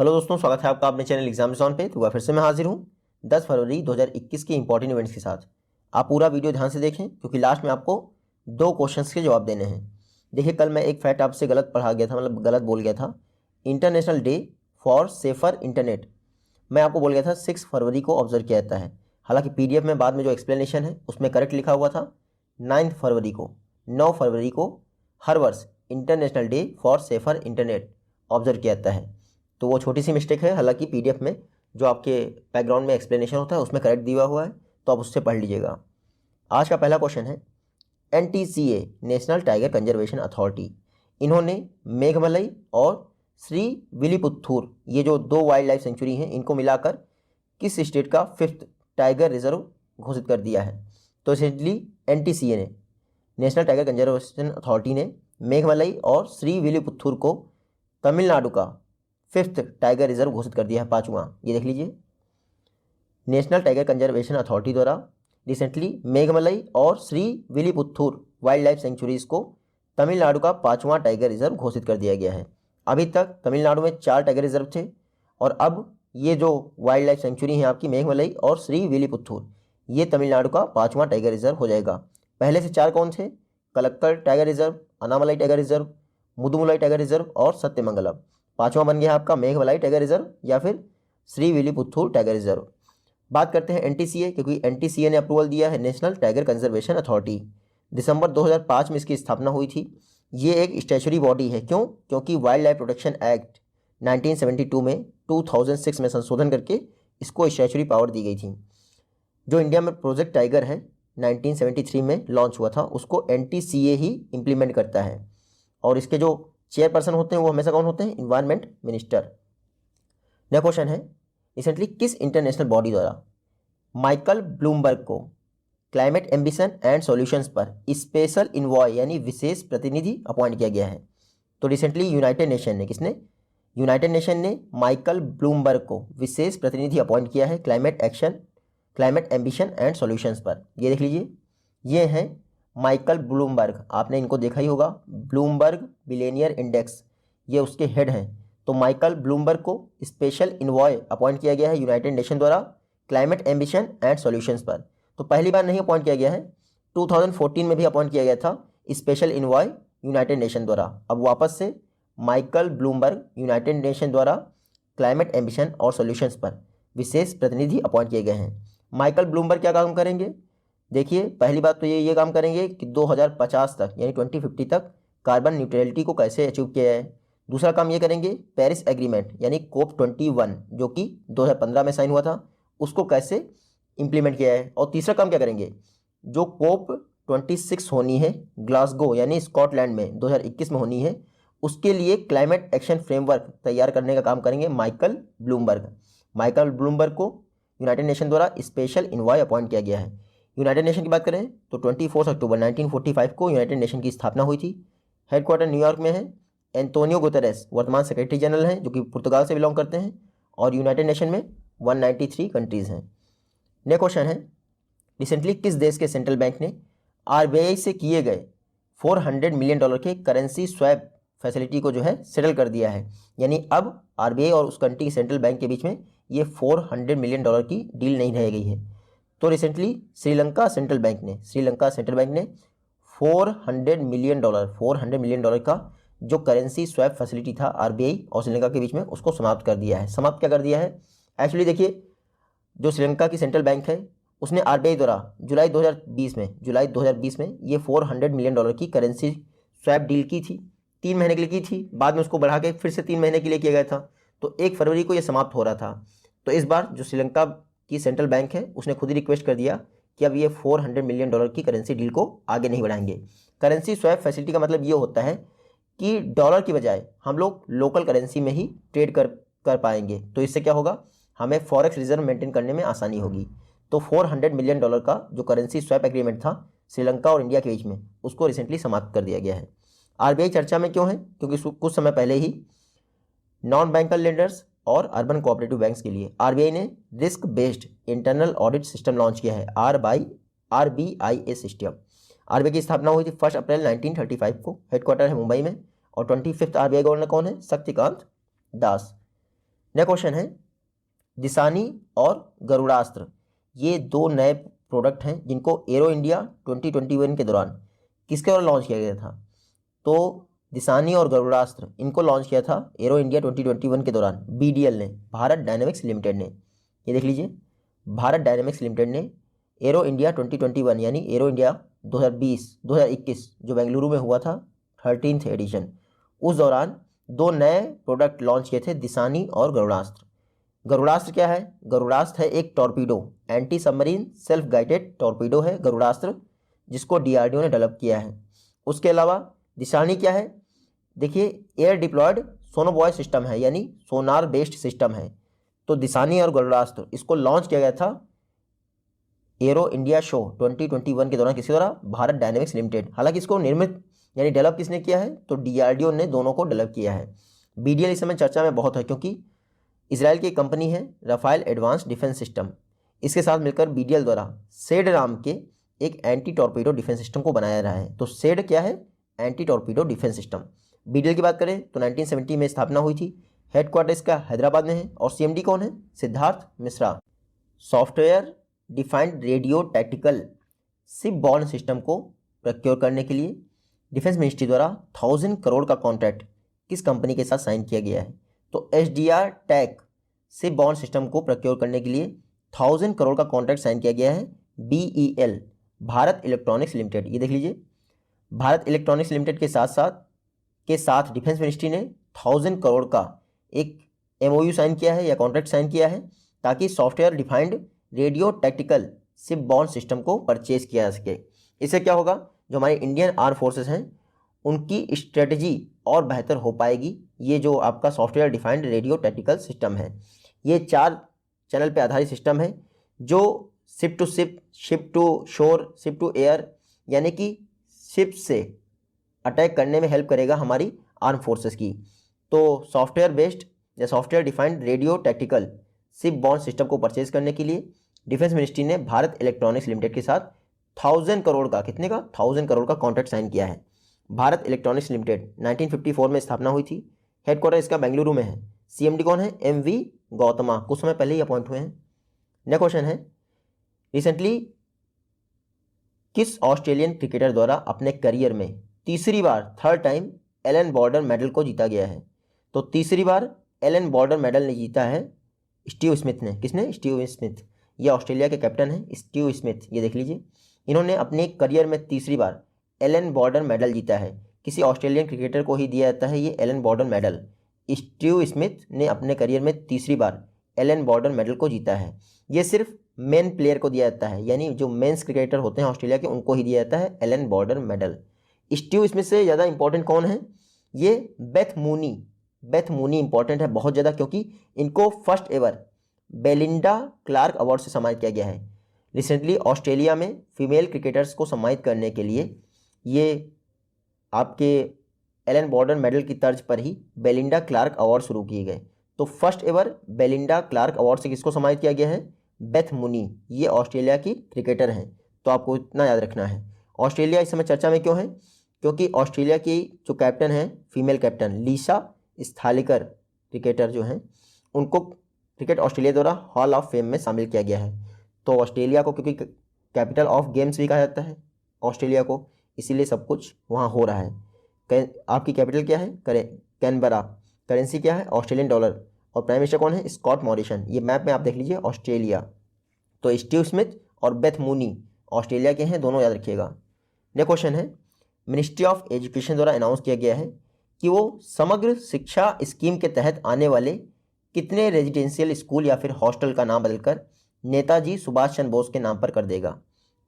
Hello दोस्तों, स्वागत है आपका अपने चैनल एग्जामिनेशन पे। तो फिर से मैं हाजिर हूँ 10 फरवरी 2021 के इंपॉर्टेंट इवेंट्स के साथ। आप पूरा वीडियो ध्यान से देखें क्योंकि लास्ट में आपको 2 क्वेश्चंस के जवाब देने हैं। देखिए, कल मैं एक फैक्ट आपसे गलत पढ़ा गया था, मतलब गलत बोल गया था। International day for safer internet मैं आपको बोल गया था 6 फरवरी को ऑब्जर्व किया जाता है। हालांकि PDF में बाद में जो एक्सप्लेनेशन है उसमें करेक्ट लिखा हुआ था 9 फरवरी को। 9 फरवरी को हर वर्ष international day for safer internet observe किया जाता है। तो वो छोटी सी मिस्टेक है, हालांकि PDF में जो आपके बैकग्राउंड में एक्सप्लेनेशन होता है उसमें करेक्ट दिया हुआ है, तो आप उससे पढ़ लीजिएगा। आज का पहला क्वेश्चन है, NTCA national tiger conservation authority, इन्होंने मेघमलई और श्री विलीपुत्थुर, ये जो 2 वाइल्ड लाइफ सेंचुरी हैं, इनको मिलाकर किस स्टेट का 5th टाइगर रिजर्व घोषित कर दिया है? तो रिसेंटली NTCA ने, नेशनल टाइगर कंजर्वेशन अथॉरिटी ने मेघमलई और श्री विलीपुत्थुर को तमिलनाडु का 5th टाइगर रिजर्व घोषित कर दिया है, 5वां। ये देख लीजिए, नेशनल टाइगर कंजर्वेशन अथॉरिटी द्वारा रिसेंटली मेघमलई और श्री विलीपुत्थुर वाइल्ड लाइफ सेंचुरीज को तमिलनाडु का 5वां टाइगर रिजर्व घोषित कर दिया गया है। अभी तक तमिलनाडु में 4 टाइगर रिजर्व थे और अब ये जो वाइल्ड लाइफ सेंचुरी है आपकी मेघमलई और श्री विलीपुत्थुर, ये तमिलनाडु का 5वां टाइगर रिजर्व हो जाएगा। पहले से 4 कौन थे? Kalakkad tiger reserve, Anamalai tiger reserve, Mudumalai tiger reserve और सत्यमंगलम। 5वां बन गया आपका मेघमलाई टाइगर रिजर्व या फिर श्री विलीपुत्थुर टाइगर रिजर्व। बात करते हैं NTCA, क्योंकि NTCA ने अप्रूवल दिया है, नेशनल टाइगर कंजर्वेशन अथॉरिटी। दिसंबर 2005 में इसकी स्थापना हुई थी। ये एक स्टैच्यूटरी बॉडी है। क्यों? क्योंकि वाइल्ड लाइफ प्रोटेक्शन एक्ट 1972 में 2006 में संशोधन करके इसको स्टैच्यूटरी पावर दी गई थी। जो इंडिया में प्रोजेक्ट टाइगर है 1973 में लॉन्च हुआ था, उसको NTCA ही इम्प्लीमेंट करता है और इसके जो चेयरपर्सन होते हैं वो हमेशा कौन होते हैं? Environment minister. नेक्स्ट क्वेश्चन है, रिसेंटली किस इंटरनेशनल बॉडी द्वारा माइकल ब्लूमबर्ग को क्लाइमेट एम्बिशन एंड सॉल्यूशंस पर स्पेशल इन्वॉय यानी विशेष प्रतिनिधि अपॉइंट किया गया है? तो रिसेंटली यूनाइटेड नेशन ने, किसने? यूनाइटेड नेशन ने माइकल ब्लूमबर्ग को विशेष प्रतिनिधि अपॉइंट किया है क्लाइमेट एम्बिशन एंड सॉल्यूशंस पर। ये देख लीजिए, ये हैं माइकल ब्लूमबर्ग, आपने इनको देखा ही होगा, ब्लूमबर्ग बिलियनियर इंडेक्स, ये उसके हेड हैं। तो माइकल ब्लूमबर्ग को स्पेशल इन्वॉय अपॉइंट किया गया है यूनाइटेड नेशन द्वारा क्लाइमेट एम्बिशन एंड सॉल्यूशंस पर। तो पहली बार नहीं अपॉइंट किया गया है, 2014 में भी अपॉइंट किया गया था स्पेशल इन्वॉय यूनाइटेड नेशन द्वारा। अब वापस से माइकल ब्लूमबर्ग यूनाइटेड नेशन द्वारा क्लाइमेट एम्बिशन और सॉल्यूशंस पर विशेष प्रतिनिधि अपॉइंट किए गए हैं। माइकल ब्लूमबर्ग क्या काम करेंगे? देखिए, पहली बात तो ये काम करेंगे कि 2050 तक यानी 2050 तक कार्बन न्यूट्रलिटी को कैसे अचीव किया जाए। दूसरा काम ये करेंगे, पेरिस एग्रीमेंट यानी COP21 जो कि 2015 में साइन हुआ था, उसको कैसे इंप्लीमेंट किया है। और तीसरा काम क्या करेंगे, जो COP26 होनी है ग्लासगो यानी स्कॉटलैंड में 2021 में होनी है, उसके लिए क्लाइमेट एक्शन फ्रेमवर्क तैयार करने का काम करेंगे माइकल ब्लूमबर्ग। माइकल ब्लूमबर्ग को यूनाइटेड नेशन द्वारा स्पेशल इन्वॉय अपॉइंट किया गया है। यूनाइटेड नेशन की बात करें तो 24 अक्टूबर 1945 को यूनाइटेड नेशन की स्थापना हुई थी। हेडक्वार्टर न्यूयॉर्क में है। एंटोनियो गुतेरेस वर्तमान सेक्रेटरी जनरल हैं, जो कि पुर्तगाल से बिलोंग करते हैं, और यूनाइटेड नेशन में 193 कंट्रीज़ हैं। नेक्स्ट क्वेश्चन है, रिसेंटली किस देश के सेंट्रल बैंक ने RBI से किए गए $400 मिलियन के करेंसी स्वैप फैसिलिटी को जो है सेटल कर दिया है? यानी अब RBI और उस कंट्री के सेंट्रल बैंक के बीच में ये $400 मिलियन की डील नहीं रह गई है। तो रिसेंटली श्रीलंका सेंट्रल बैंक ने $400 मिलियन का जो करेंसी स्वैप फैसिलिटी था RBI और श्रीलंका के बीच में, उसको समाप्त कर दिया है। समाप्त क्या कर दिया है? एक्चुअली देखिए, जो श्रीलंका की सेंट्रल बैंक है उसने RBI द्वारा जुलाई 2020 में ये $400 मिलियन की करेंसी स्वैप डील की थी। 3 महीने के लिए की थी, बाद में उसको बढ़ा के फिर से 3 महीने के लिए किया गया था। तो 1 फरवरी को ये समाप्त हो रहा था। तो इस बार जो श्रीलंका की सेंट्रल बैंक है उसने खुद ही रिक्वेस्ट कर दिया कि अब ये $400 मिलियन की करेंसी डील को आगे नहीं बढ़ाएंगे। करेंसी स्वैप फैसिलिटी का मतलब ये होता है कि डॉलर की बजाय हम लोग लोकल करेंसी में ही ट्रेड कर पाएंगे। तो इससे क्या होगा, हमें फॉरेक्स रिजर्व मेंटेन करने में आसानी होगी। तो $400 मिलियन का जो करेंसी स्वैप एग्रीमेंट था श्रीलंका और इंडिया के बीच में, उसको रिसेंटली समाप्त कर दिया गया है। RBI चर्चा में क्यों है? क्योंकि कुछ समय पहले ही नॉन बैंकर लेंडर्स और अर्बन कोऑपरेटिव बैंक्स के लिए RBI ने risk based internal audit system launch किया है, RBIA सिस्टम। RBI की स्थापना हुई थी 1 अप्रैल 1935 को। हेडक्वार्टर है मुंबई में और 25th RBI गवर्नर कौन है? शक्तिकांत दास। नेक्स्ट क्वेश्चन है दिशानी और गरुड़ास्त्र, ये दो नए प्रोडक्ट हैं जिनको एरो इंडिया 2021 के दौरान किसके द्वारा लॉन्च किया गया था। तो दिशानी और गरुड़ास्त्र इनको लॉन्च किया था एरो इंडिया 2021 के दौरान BDL ने, भारत डायनेमिक्स लिमिटेड ने। ये देख लीजिए, भारत डायनेमिक्स लिमिटेड ने एरो इंडिया 2021 यानी एरो इंडिया 2021 जो बेंगलुरु में हुआ था 13th एडिशन, उस दौरान दो नए प्रोडक्ट लॉन्च किए थे, दिशानी और गरुड़ास्त्र। गरुड़ास्त्र क्या है? गरुड़ास्त्र है एक torpedo, anti submarine self guided torpedo है गरुड़ास्त्र, जिसको DRDO ने डेवलप किया है। उसके अलावा दिशानी क्या है? देखिए, एयर डिप्लॉयड सोनोबॉय सिस्टम है, यानी सोनार बेस्ड सिस्टम है। तो दिशानी और गरुड़ास्त्र इसको लॉन्च किया गया था एरो इंडिया शो 2021 के दौरान किसके द्वारा? Bharat dynamics limited. हालांकि इसको निर्मित यानी डेवलप किसने किया है? तो DRDO ने दोनों को डेवलप किया है। BDL इस समय चर्चा में बहुत है क्योंकि इसराइल की कंपनी है राफेल एडवांस डिफेंस सिस्टम, इसके साथ मिलकर BDL द्वारा सेड नाम के एक एंटी टॉर्पीडो डिफेंस सिस्टम को बनाया रहा है। तो सेड क्या है? Anti torpedo defence system. BDL की बात करें तो 1970 में स्थापना हुई थी, हेडक्वार्टर इसका हैदराबाद में है और CMD कौन है? Siddharth Mishra. Software defined radio tactical ship born system को प्रोक्योर करने के लिए डिफेंस मिनिस्ट्री द्वारा 1000 करोड़ का कॉन्ट्रैक्ट किस कंपनी के साथ साइन किया गया है? तो SDR टैक शिप बॉर्न सिस्टम को प्रोक्योर करने के लिए 1000 करोड़ का कॉन्ट्रैक्ट साइन किया गया है BEL, भारत इलेक्ट्रॉनिक्स लिमिटेड। ये देख लीजिए, भारत इलेक्ट्रॉनिक्स लिमिटेड के साथ डिफेंस मिनिस्ट्री ने 1000 करोड़ का एक MOU साइन किया है या कॉन्ट्रैक्ट साइन किया है ताकि software defined radio tactical ship born system को परचेज किया जा सके। इससे क्या होगा? जो हमारे इंडियन आर्म फोर्सेस हैं उनकी स्ट्रेटजी और बेहतर हो पाएगी। ये जो आपका software defined radio tactical system है, ये 4 चैनल पे आधारित सिस्टम है जो ship to ship, ship to shore, ship to air, यानी कि शिप से अटैक करने में हेल्प करेगा हमारी आर्म फोर्सेस की। तो सॉफ्टवेयर बेस्ड या software defined radio tactical ship born system को परचेज करने के लिए डिफेंस मिनिस्ट्री ने भारत इलेक्ट्रॉनिक्स लिमिटेड के साथ 1000 करोड़ का, कितने का? 1000 करोड़ का कॉन्ट्रैक्ट साइन किया है। भारत इलेक्ट्रॉनिक्स लिमिटेड 1954 में स्थापना हुई थी, हेडक्वार्टर इसका बेंगलुरु में है। CMD कौन है? MV गौतमा, कुछ समय पहले ही अपॉइंट हुए हैं। नेक्स्ट क्वेश्चन है रिसेंटली किस ऑस्ट्रेलियन क्रिकेटर द्वारा अपने करियर में तीसरी बार, third time, Allan Border medal को जीता गया है? तो तीसरी बार एलन बॉर्डर मेडल ने जीता है स्टीव स्मिथ ने। किसने? Steve Smith. ये ऑस्ट्रेलिया के कैप्टन हैं स्टीव स्मिथ। ये देख लीजिए, इन्होंने अपने करियर में तीसरी बार एलन बॉर्डर मेडल जीता है। किसी ऑस्ट्रेलियन क्रिकेटर को ही दिया जाता है ये Elon Border medal. Steve Smith ने अपने करियर में तीसरी बार एलन बॉर्डर मेडल को जीता है। ये सिर्फ मेन प्लेयर को दिया जाता है, यानी जो मेंस क्रिकेटर होते हैं ऑस्ट्रेलिया के उनको ही दिया जाता है Elon Border medal. Steve Smith से ज़्यादा इंपॉर्टेंट कौन है? ये बेथ मूनी इंपॉर्टेंट है बहुत ज़्यादा, क्योंकि इनको first ever Belinda Clark award से सम्मानित किया गया है। रिसेंटली ऑस्ट्रेलिया में फीमेल क्रिकेटर्स को सम्मानित करने के लिए ये आपके एलन बॉर्डर मेडल की तर्ज पर ही बेलिंडा क्लार्क अवार्ड शुरू किए गए। तो first ever Belinda Clark award से किसको सम्मानित किया गया है? Beth Mooney. ये ऑस्ट्रेलिया की क्रिकेटर हैं, तो आपको इतना याद रखना है। ऑस्ट्रेलिया इस समय चर्चा में क्यों है? क्योंकि ऑस्ट्रेलिया की जो कैप्टन है, फीमेल कैप्टन लीसा स्थालिकर क्रिकेटर जो हैं, उनको क्रिकेट ऑस्ट्रेलिया द्वारा हॉल ऑफ फेम में शामिल किया गया है। तो ऑस्ट्रेलिया को, क्योंकि कैपिटल ऑफ गेम्स भी कहा जाता है ऑस्ट्रेलिया को, इसीलिए सब कुछ वहाँ हो रहा है। आपकी कैपिटल क्या है? कैनबरा। करेंसी क्या है? Australian dollar. और प्राइम मिनिस्टर कौन है? Scott Morrison. ये मैप में आप देख लीजिए ऑस्ट्रेलिया। तो स्टीव स्मिथ और बेथ मूनी ऑस्ट्रेलिया के हैं, दोनों याद रखिएगा। नेक्स्ट क्वेश्चन है मिनिस्ट्री ऑफ एजुकेशन द्वारा अनाउंस किया गया है कि वो समग्र शिक्षा स्कीम के तहत आने वाले कितने रेजिडेंशियल स्कूल या फिर हॉस्टल का नाम बदलकर नेताजी सुभाष चंद्र बोस के नाम पर कर देगा।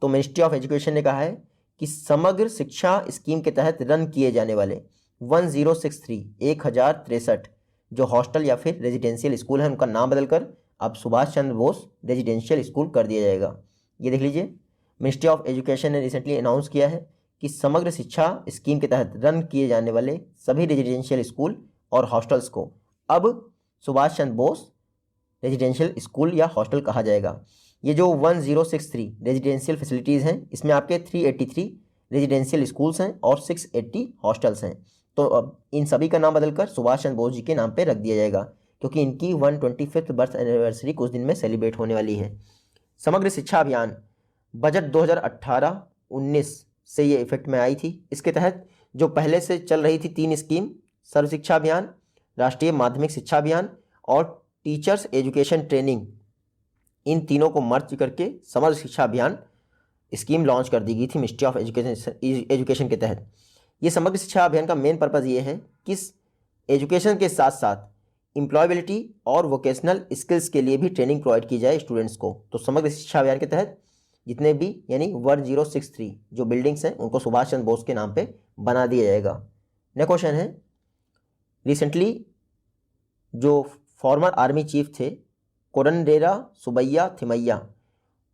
तो मिनिस्ट्री ऑफ एजुकेशन ने कहा है कि समग्र शिक्षा स्कीम के तहत रन किए जाने वाले 1063 जो हॉस्टल या फिर रेजिडेंशियल स्कूल हैं उनका नाम बदलकर अब सुभाष चंद्र बोस रेजिडेंशियल स्कूल कर दिया जाएगा। ये देख लीजिए, मिनिस्ट्री ऑफ एजुकेशन ने रिसेंटली अनाउंस किया है कि समग्र शिक्षा स्कीम के तहत रन किए जाने वाले सभी रेजिडेंशियल स्कूल और हॉस्टल्स को अब सुभाष चंद्र बोस रेजिडेंशियल स्कूल या हॉस्टल कहा जाएगा। ये जो 1063 रेजिडेंशियल फैसिलिटीज़ हैं, इसमें आपके 383 रेजिडेंशियल स्कूल्स हैं और 680 हॉस्टल्स हैं। तो अब इन सभी का नाम बदलकर सुभाष चंद्र बोस जी के नाम पे रख दिया जाएगा, क्योंकि इनकी 125th बर्थ एनिवर्सरी कुछ दिन में सेलिब्रेट होने वाली है। समग्र शिक्षा अभियान बजट 2018-19 से ये इफेक्ट में आई थी। इसके तहत जो पहले से चल रही थी 3 स्कीम, सर्व शिक्षा अभियान, राष्ट्रीय माध्यमिक शिक्षा अभियान और टीचर्स एजुकेशन ट्रेनिंग, इन तीनों को मर्ज करके समग्र शिक्षा अभियान स्कीम लॉन्च कर दी गई थी मिनिस्ट्री ऑफ एजुकेशन के तहत। ये समग्र शिक्षा अभियान का मेन पर्पज़ ये है कि एजुकेशन के साथ साथ एम्प्लॉयबिलिटी और वोकेशनल स्किल्स के लिए भी ट्रेनिंग प्रोवाइड की जाए स्टूडेंट्स को। तो समग्र शिक्षा अभियान के तहत जितने भी यानी 1063 जो बिल्डिंग्स हैं उनको सुभाष चंद्र बोस के नाम पे बना दिया जाएगा। नेक्स्ट क्वेश्चन है, रिसेंटली जो फॉर्मर आर्मी चीफ थे कोडंडेरा सुब्बैया थिमैया,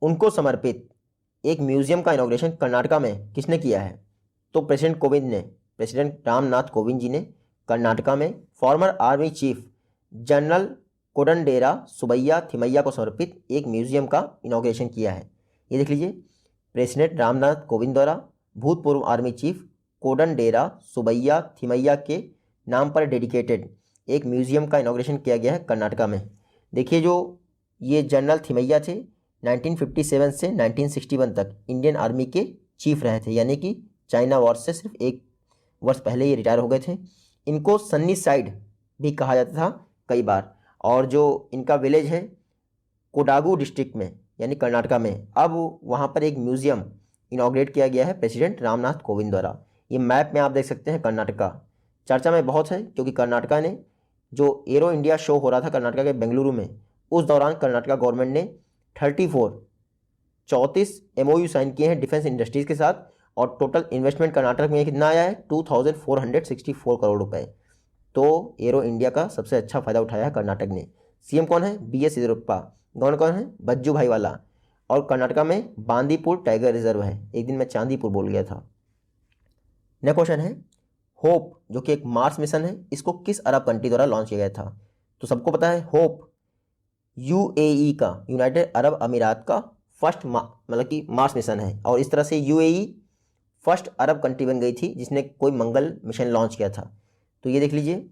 उनको समर्पित एक म्यूजियम का इनॉग्रेशन कर्नाटका में किसने किया है? तो प्रेसिडेंट रामनाथ कोविंद जी ने कर्नाटका में former army chief general Kodandera Subayya Thimayya को समर्पित एक म्यूजियम का इनॉग्रेशन किया है। ये देख लीजिए, प्रेसिडेंट रामनाथ कोविंद द्वारा भूतपूर्व आर्मी चीफ कोडंडेरा सुब्बैया थिमैया के नाम पर डेडिकेटेड एक म्यूजियम का इनॉग्रेशन किया गया है कर्नाटका में। देखिए, जो ये जनरल थिमैया थे 1957 से 1961 तक इंडियन आर्मी के चीफ रहे थे, यानी कि चाइना वॉर से सिर्फ 1 वर्ष पहले ये रिटायर हो गए थे। इनको सन्नी साइड भी कहा जाता था कई बार, और जो इनका विलेज है कोडागू डिस्ट्रिक्ट में यानी कर्नाटका में, अब वहाँ पर एक म्यूज़ियम इनॉग्रेट किया गया है प्रेसिडेंट रामनाथ कोविंद द्वारा। ये मैप में आप देख सकते हैं, कर्नाटका चर्चा में बहुत है क्योंकि कर्नाटका ने जो एरो इंडिया शो हो रहा था कर्नाटका के बेंगलुरु में, उस दौरान कर्नाटका गवर्नमेंट ने 34 MOU साइन किए हैं डिफेंस इंडस्ट्रीज़ के साथ, और टोटल इन्वेस्टमेंट कर्नाटक में कितना आया है 2464 करोड़ रुपए। तो एरो इंडिया का सबसे अच्छा फ़ायदा उठाया है कर्नाटक ने। सीएम कौन है? BS येदियुरप्पा। गवर्नर कौन है? बज्जू भाई वाला। और कर्नाटका में बांदीपुर टाइगर रिजर्व है, एक दिन मैं चांदीपुर बोल गया था। नेक्स्ट क्वेश्चन है, होप जो कि एक मार्स मिशन है, इसको किस अरब कंट्री द्वारा लॉन्च किया गया था? तो सबको पता है होप UAE का, यूनाइटेड अरब अमीरात का फर्स्ट मतलब कि मार्स मिशन है, और इस तरह से UAE फर्स्ट अरब कंट्री बन गई थी जिसने कोई मंगल मिशन लॉन्च किया था। तो ये देख लीजिए,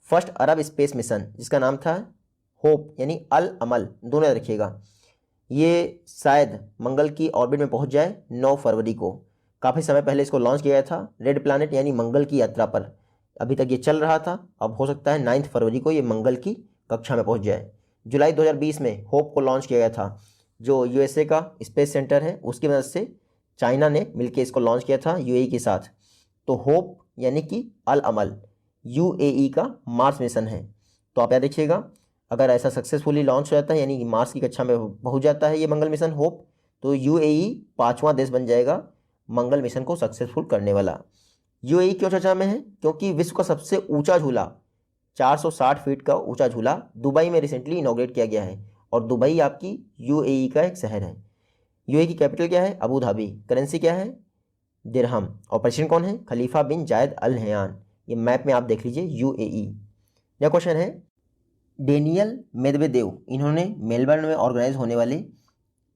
फर्स्ट अरब स्पेस मिशन जिसका नाम था होप यानी अल अमल, दोनों याद रखिएगा, ये शायद मंगल की ऑर्बिट में पहुंच जाए 9 फरवरी को। काफ़ी समय पहले इसको लॉन्च किया गया था रेड प्लैनेट यानी मंगल की यात्रा पर। अभी तक ये चल रहा था, अब हो सकता है 9 फरवरी को ये मंगल की कक्षा में पहुंच जाए। जुलाई 2020 में होप को लॉन्च किया गया था, जो USA का स्पेस सेंटर है उसकी मदद से चाइना ने मिलकर इसको लॉन्च किया था UAE के साथ। तो होप यानी कि अल अमल UAE का मार्स मिशन है। तो आप याद रखिएगा, अगर ऐसा सक्सेसफुली लॉन्च हो जाता है यानी मार्स की कक्षा में पहुंच जाता है ये मंगल मिशन होप, तो UAE 5वां देश बन जाएगा मंगल मिशन को सक्सेसफुल करने वाला। UAE क्यों चर्चा में है? क्योंकि विश्व का सबसे ऊंचा झूला 460 फीट का ऊंचा झूला दुबई में रिसेंटली इनॉग्रेट किया गया है, और दुबई आपकी UAE का एक शहर है। UAE की कैपिटल क्या है? Abu Dhabi. करेंसी क्या है? दिरहम। और प्रेसिडेंट कौन है? खलीफा बिन जायद अल नहयान। ये मैप में आप देख लीजिए UAE। यह क्वेश्चन है, डेनियल मेदवेदेव, इन्होंने मेलबर्न में ऑर्गेनाइज होने वाले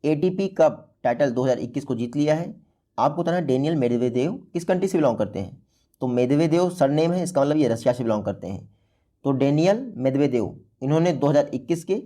ATP कप टाइटल 2021 को जीत लिया है। आपको बताना डेनियल मेदवेदेव किस कंट्री से बिलोंग करते हैं? तो मेदवेदेव सरनेम है, इसका मतलब ये रशिया से बिलोंग करते हैं। तो डेनियल मेदवेदेव इन्होंने 2021 के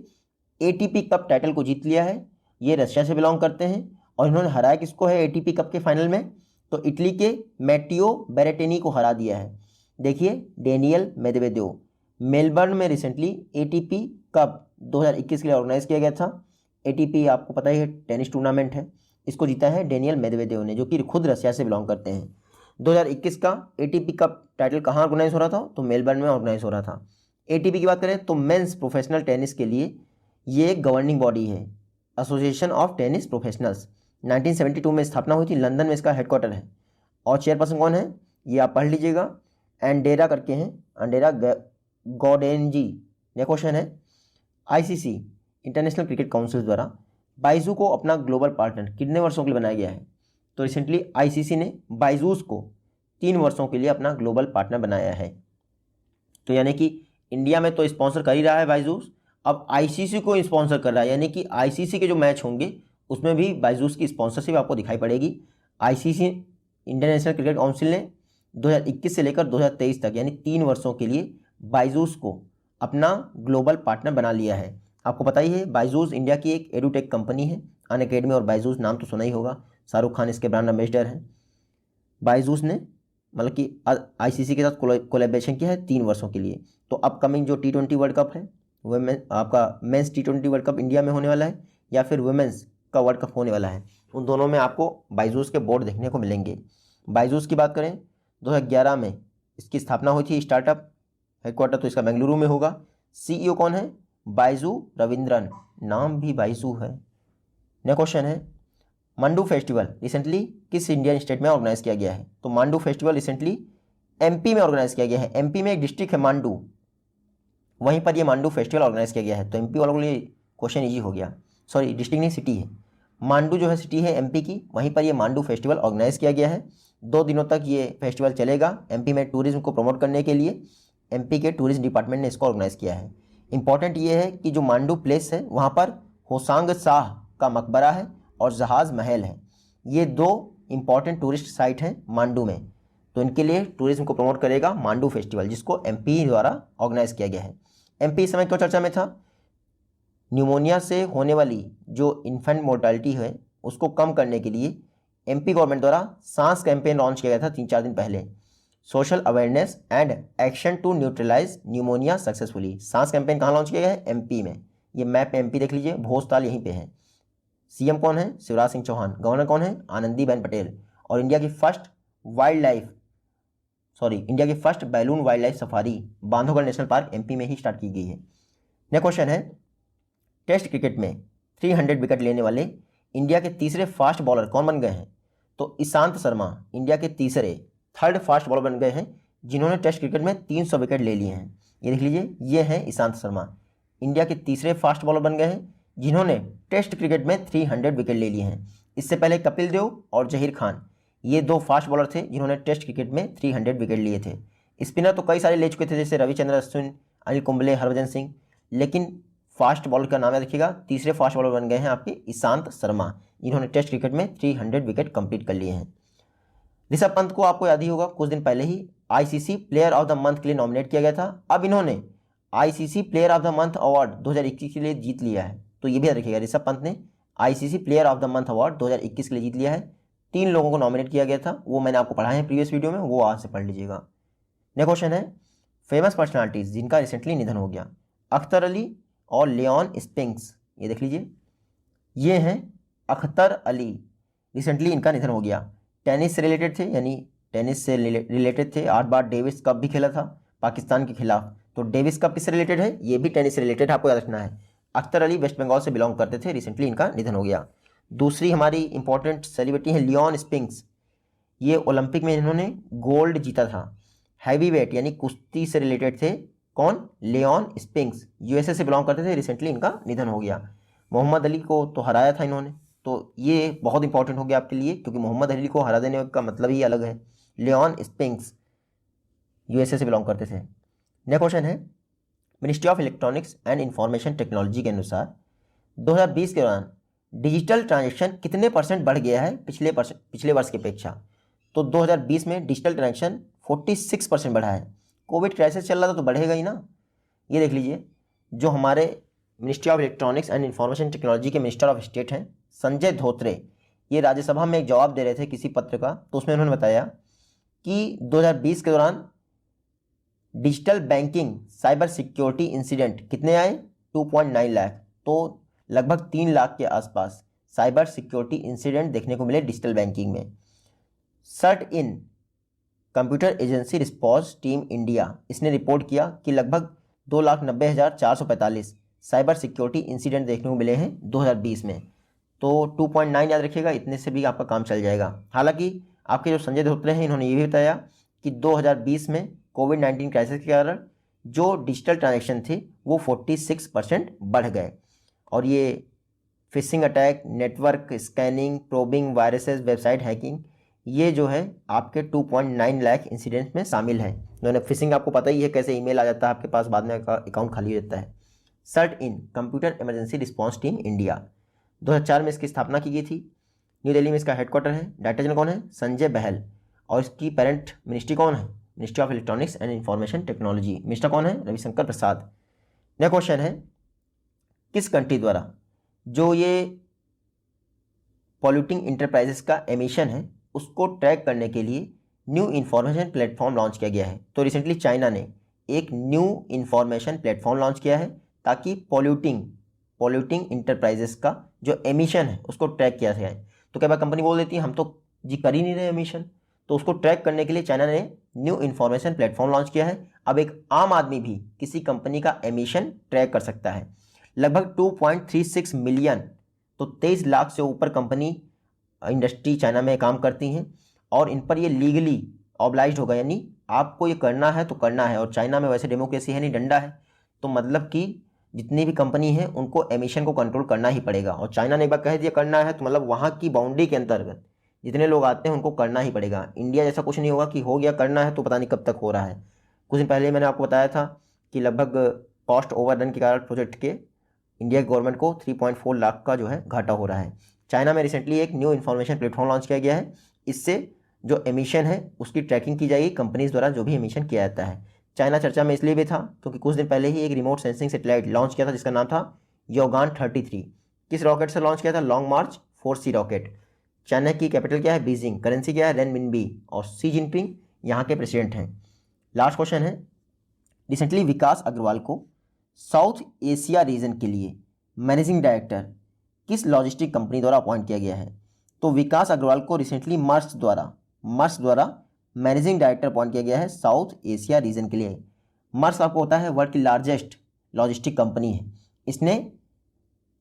ATP कप टाइटल को जीत लिया है। ये रशिया से बिलोंग करते हैं, और इन्होंने हराया किसको है ATP कप के फाइनल में? तो इटली के मैटियो बेरेटेनी को हरा दिया है। देखिए, डेनियल मेदवेदेव मेलबर्न में रिसेंटली ATP कप 2021 के लिए ऑर्गेनाइज किया गया था। ATP आपको पता ही है टेनिस टूर्नामेंट है, इसको जीता है डेनियल मेदवेदेव ने, जो कि खुद रशिया से बिलोंग करते हैं। 2021 का ATP कप टाइटल कहाँ ऑर्गेनाइज हो रहा था? तो मेलबर्न में ऑर्गेनाइज हो रहा था। ATP की बात करें तो मेंस प्रोफेशनल टेनिस के लिए ये एक गवर्निंग बॉडी है, एसोसिएशन ऑफ टेनिस प्रोफेशनल्स। 1972 में स्थापना हुई थी, लंदन में इसका हेडक्वार्टर है। और चेयरपर्सन कौन है? ये आप पढ़ लीजिएगा, एंडेरा करके हैं, एंडेरा गॉडेनजी। यह क्वेश्चन है, ICC इंटरनेशनल क्रिकेट काउंसिल द्वारा बाइजू को अपना ग्लोबल पार्टनर कितने वर्षों के लिए बनाया गया है? तो रिसेंटली ICC ने बाइजूस को 3 वर्षों के लिए अपना ग्लोबल पार्टनर बनाया है। तो यानी कि इंडिया में तो स्पॉन्सर कर ही रहा है बाइजूस, अब ICC को स्पॉन्सर कर रहा है, यानी कि ICC के जो मैच होंगे उसमें भी बाइजूस की स्पॉन्सरशिप आपको दिखाई पड़ेगी। ICC इंटरनेशनल क्रिकेट काउंसिल ने 2021 से लेकर 2023 तक यानी 3 वर्षों के लिए बाइजूस को अपना ग्लोबल पार्टनर बना लिया है। आपको पता ही है बायजूस इंडिया की एक एडुटेक कंपनी है। अनअकैडमी और बायजूस नाम तो सुना ही होगा, शाहरुख खान इसके ब्रांड एम्बेसडर हैं। बायजूस ने मतलब कि आईसीसी के साथ कोलैबोरेशन किया है 3 वर्षों के लिए। तो अपकमिंग जो T20 वर्ल्ड कप है वो आपका mains T20 world cup India में होने वाला है या फिर वुमेंस का वर्ल्ड कप होने वाला है, उन दोनों में आपको बायजूस के बोर्ड देखने को मिलेंगे। बायजूस की बात करें 2011 में इसकी स्थापना हुई थी। स्टार्टअप हेडक्वार्टर तो इसका बेंगलुरु में होगा। CEO कौन है? बायजू रविंद्रन, नाम भी बायजू है। नेक्स्ट क्वेश्चन है मांडू फेस्टिवल रिसेंटली किस इंडियन स्टेट में ऑर्गेनाइज किया गया है? तो मांडू फेस्टिवल रिसेंटली MP में ऑर्गेनाइज किया गया है। MP में एक डिस्ट्रिक्ट है मांडू, वहीं पर ये मांडू फेस्टिवल ऑर्गेनाइज किया गया है। तो MP वालों के लिए क्वेश्चन ईजी हो गया। सॉरी, डिस्ट्रिक्ट नहीं, सिटी है। मांडू जो है सिटी है MP की, वहीं पर ये मांडू फेस्टिवल ऑर्गेनाइज किया गया है। 2 दिनों तक ये फेस्टिवल चलेगा। MP में टूरिज्म को प्रमोट करने के लिए MP के टूरिज्म डिपार्टमेंट ने इसको ऑर्गेनाइज किया है। इंपॉर्टेंट ये है कि जो मांडू प्लेस है वहाँ पर होसांग शाह का मकबरा है और जहाज़ महल है। ये 2 इंपॉर्टेंट टूरिस्ट साइट हैं मांडू में, तो इनके लिए टूरिज्म को प्रमोट करेगा मांडू फेस्टिवल, जिसको MP द्वारा ऑर्गेनाइज किया गया है। MP इस समय क्यों चर्चा में था? न्यूमोनिया से होने वाली जो इन्फेंट मोर्टालिटी है उसको कम करने के लिए MP गवर्नमेंट द्वारा सांस कैंपेन लॉन्च किया गया था 3-4 दिन पहले। Social awareness and action to neutralise pneumonia successfully. SAANS campaign कहाँ लॉन्च किया गया है? MP में। ये मैप में MP देख लीजिए, भोजताल यहीं पे है। CM कौन है? शिवराज सिंह चौहान। गवर्नर कौन है? आनंदीबेन पटेल। और इंडिया की first balloon wild life safari Bandhavgarh national park MP में ही स्टार्ट की गई है। नेक्स्ट क्वेश्चन है टेस्ट क्रिकेट में 300 विकेट लेने वाले इंडिया के तीसरे फास्ट बॉलर कौन बन गए हैं? तो ईशांत शर्मा इंडिया के थर्ड फास्ट बॉलर बन गए हैं जिन्होंने टेस्ट क्रिकेट में 300 विकेट ले लिए हैं। ये देख लीजिए, ये हैं ईशांत शर्मा, इंडिया के तीसरे फास्ट बॉलर बन गए हैं जिन्होंने टेस्ट क्रिकेट में 300 विकेट ले लिए हैं। इससे पहले कपिल देव और जहीर खान, ये 2 फास्ट बॉलर थे जिन्होंने टेस्ट क्रिकेट में 300 विकेट लिए थे। स्पिनर तो कई सारे ले चुके थे जैसे रविचंद्र अश्विन, अनिल कुंबले, हरभजन सिंह, लेकिन फास्ट बॉलर का नाम याद रखिएगा, तीसरे फास्ट बॉलर बन गए हैं आपके ईशांत शर्मा, जिन्होंने टेस्ट क्रिकेट में 300 विकेट कंप्लीट कर लिए हैं। ऋषभ पंत को आपको याद ही होगा, कुछ दिन पहले ही ICC player of the month के लिए नॉमिनेट किया गया था। अब इन्होंने ICC player of the month award 2021 के लिए जीत लिया है। तो ये भी याद रखिएगा, ऋषभ पंत ने ICC player of the month award 2021 के लिए जीत लिया है। 3 लोगों को नॉमिनेट किया गया था, वो मैंने आपको पढ़ाया है प्रीवियस वीडियो में, वो आज से पढ़ लीजिएगा। नेक्स्ट क्वेश्चन है फेमस पर्सनालिटीज जिनका रिसेंटली निधन हो गया। अख्तर अली और लियोन स्पिंक्स, ये देख लीजिए, ये हैं अख्तर अली, रिसेंटली इनका निधन हो गया। टेनिस से रिलेटेड थे, यानी टेनिस से रिलेटेड थे। 8 बार डेविस कप भी खेला था पाकिस्तान के खिलाफ। तो डेविस कप किससे रिलेटेड है? ये भी टेनिस से रिलेटेड है, आपको याद रखना है। अख्तर अली वेस्ट बंगाल से बिलोंग करते थे, रिसेंटली इनका निधन हो गया। दूसरी हमारी इंपॉर्टेंट सेलिब्रिटी है लियोन स्पिंक्स, ये ओलंपिक में इन्होंने गोल्ड जीता था। हैवी वेट यानी कुश्ती से रिलेटेड थे। कौन? लियोन स्पिंक्स, USA से बिलोंग करते थे, रिसेंटली इनका निधन हो गया। मोहम्मद अली को तो हराया था इन्होंने, तो ये बहुत इंपॉर्टेंट हो गया आपके लिए, क्योंकि मोहम्मद अली को हरा देने का मतलब ही अलग है। लियोन स्पिंक्स USA से बिलोंग करते थे। नेक्स्ट क्वेश्चन है ministry of electronics and information technology के अनुसार 2020 के दौरान डिजिटल ट्रांजेक्शन कितने % बढ़ गया है पिछले वर्ष की अपेक्षा? तो 2020 में डिजिटल ट्रांजेक्शन 46% बढ़ा है। कोविड क्राइसिस चल रहा था तो बढ़ेगा ही ना। ये देख लीजिए, जो हमारे ministry of electronics and information technology के मिनिस्टर ऑफ स्टेट हैं संजय धोत्रे, ये राज्यसभा में एक जवाब दे रहे थे किसी पत्र का, तो उसमें उन्होंने बताया कि 2020 के दौरान digital banking cyber security incident कितने आए? 2.9 लाख। तो लगभग 3 लाख के आसपास साइबर सिक्योरिटी इंसिडेंट देखने को मिले डिजिटल बैंकिंग में। CERT In computer agency response team India, इसने रिपोर्ट किया कि लगभग 2,90,445 साइबर सिक्योरिटी इंसिडेंट देखने को मिले हैं 2020 में। तो 2.9 याद रखिएगा, इतने से भी आपका काम चल जाएगा। हालांकि आपके जो संजय धोत्रे हैं इन्होंने ये भी बताया कि 2020 में कोविड-19 क्राइसिस के कारण जो डिजिटल ट्रांजेक्शन थे वो 46% बढ़ गए, और ये phishing attack, network scanning, probing, viruses, website hacking, ये जो है आपके 2.9 लाख इंसिडेंट्स में शामिल है। उन्होंने फिशिंग आपको पता ही है, कैसे ईमेल आ जाता है आपके पास, बाद में अकाउंट खाली हो जाता है। CERT In computer emergency response team India, 2004 में इसकी स्थापना की गई थी। न्यू दिल्ली में इसका हेडक्वार्टर है। डायरेक्टर कौन है? संजय बहल। और इसकी पेरेंट मिनिस्ट्री कौन है? Ministry of electronics and information technology. Minister कौन है? रविशंकर प्रसाद। नेक्स्ट क्वेश्चन है, किस कंट्री द्वारा जो ये पॉल्यूटिंग इंटरप्राइजेस का एमिशन है उसको ट्रैक करने के लिए न्यू इन्फॉर्मेशन प्लेटफॉर्म लॉन्च किया गया है? तो रिसेंटली चाइना ने एक न्यू इन्फॉर्मेशन प्लेटफॉर्म लॉन्च किया है ताकि पॉल्यूटिंग इंटरप्राइजेस का जो एमिशन है उसको ट्रैक किया जाए। तो कई बार कंपनी बोल देती है हम तो जी कर ही नहीं रहे एमिशन, तो उसको ट्रैक करने के लिए चाइना ने न्यू इन्फॉर्मेशन प्लेटफॉर्म लॉन्च किया है। अब एक आम आदमी भी किसी कंपनी का एमिशन ट्रैक कर सकता है। लगभग 2.36 मिलियन, तो 23 लाख से ऊपर कंपनी इंडस्ट्री चाइना में काम करती हैं और इन पर ये लीगली ऑब्लाइज्ड होगा, यानी आपको ये करना है तो करना है। और चाइना में वैसे डेमोक्रेसी है नहीं, डंडा है, तो मतलब कि जितनी भी कंपनी है उनको एमिशन को कंट्रोल करना ही पड़ेगा। और चाइना ने एक बार कह दिया करना है तो मतलब वहाँ की बाउंड्री के अंतर्गत जितने लोग आते हैं उनको करना ही पड़ेगा। इंडिया जैसा कुछ नहीं होगा कि हो गया करना है तो पता नहीं कब तक हो रहा है। कुछ दिन पहले मैंने आपको बताया था कि लगभग कॉस्ट ओवररन के कारण प्रोजेक्ट के इंडिया गवर्नमेंट को 3.4 लाख का जो है घाटा हो रहा है। चाइना में रिसेंटली एक न्यू इन्फॉर्मेशन प्लेटफॉर्म लॉन्च किया गया है। इससे जो एमिशन है उसकी ट्रैकिंग की जाएगी, कंपनीज द्वारा जो भी एमिशन किया जाता है। चाइना चर्चा में इसलिए भी था क्योंकि कुछ दिन पहले ही एक रिमोट सेंसिंग सैटेलाइट लॉन्च किया था जिसका नाम था योगान 33। किस रॉकेट से लॉन्च किया था? लॉन्ग मार्च 4C रॉकेट। चाइना की कैपिटल क्या है? बीजिंग। करेंसी क्या है? रेनमिनबी। और शी जिनपिंग यहाँ के प्रेसिडेंट हैं। लास्ट क्वेश्चन है, रिसेंटली विकास अग्रवाल को साउथ एशिया रीजन के लिए मैनेजिंग डायरेक्टर किस लॉजिस्टिक कंपनी द्वारा अपॉइंट किया गया है? तो विकास अग्रवाल को रिसेंटली मर्स द्वारा मैनेजिंग डायरेक्टर अपॉइंट किया गया है साउथ एशिया रीजन के लिए। मर्स आपको होता है वर्ल्ड की लार्जेस्ट लॉजिस्टिक कंपनी है। इसने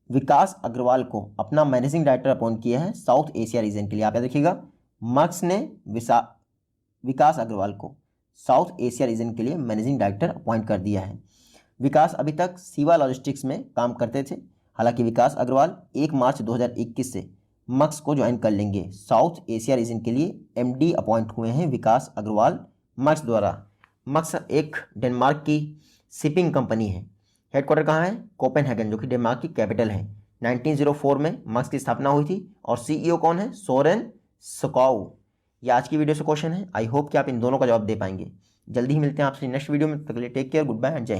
विकास अग्रवाल को अपना मैनेजिंग डायरेक्टर अपॉइंट किया है साउथ एशिया रीजन के लिए। आप याद रखिएगा, मर्स ने विकास अग्रवाल को साउथ एशिया रीजन के लिए मैनेजिंग डायरेक्टर अपॉइंट कर दिया है। विकास अभी तक सीवा लॉजिस्टिक्स में काम करते थे। हालांकि विकास अग्रवाल 1 मार्च 2021 से मक्स को ज्वाइन कर लेंगे। साउथ एशिया रीजन के लिए MD अपॉइंट हुए हैं विकास अग्रवाल मक्स द्वारा। मक्स एक डेनमार्क की शिपिंग कंपनी है। हेडक्वार्टर कहाँ है? कोपेनहेगन, जो कि डेनमार्क की कैपिटल है। 1904 में मक्स की स्थापना हुई थी और CEO कौन है? सोरेन स्काउ। ये आज की वीडियो से क्वेश्चन है। आई होप कि आप इन दोनों का जवाब दे पाएंगे। जल्दी ही मिलते हैं आपसे नेक्स्ट वीडियो में। तब तक के लिए take care, good bye and जय हिंद।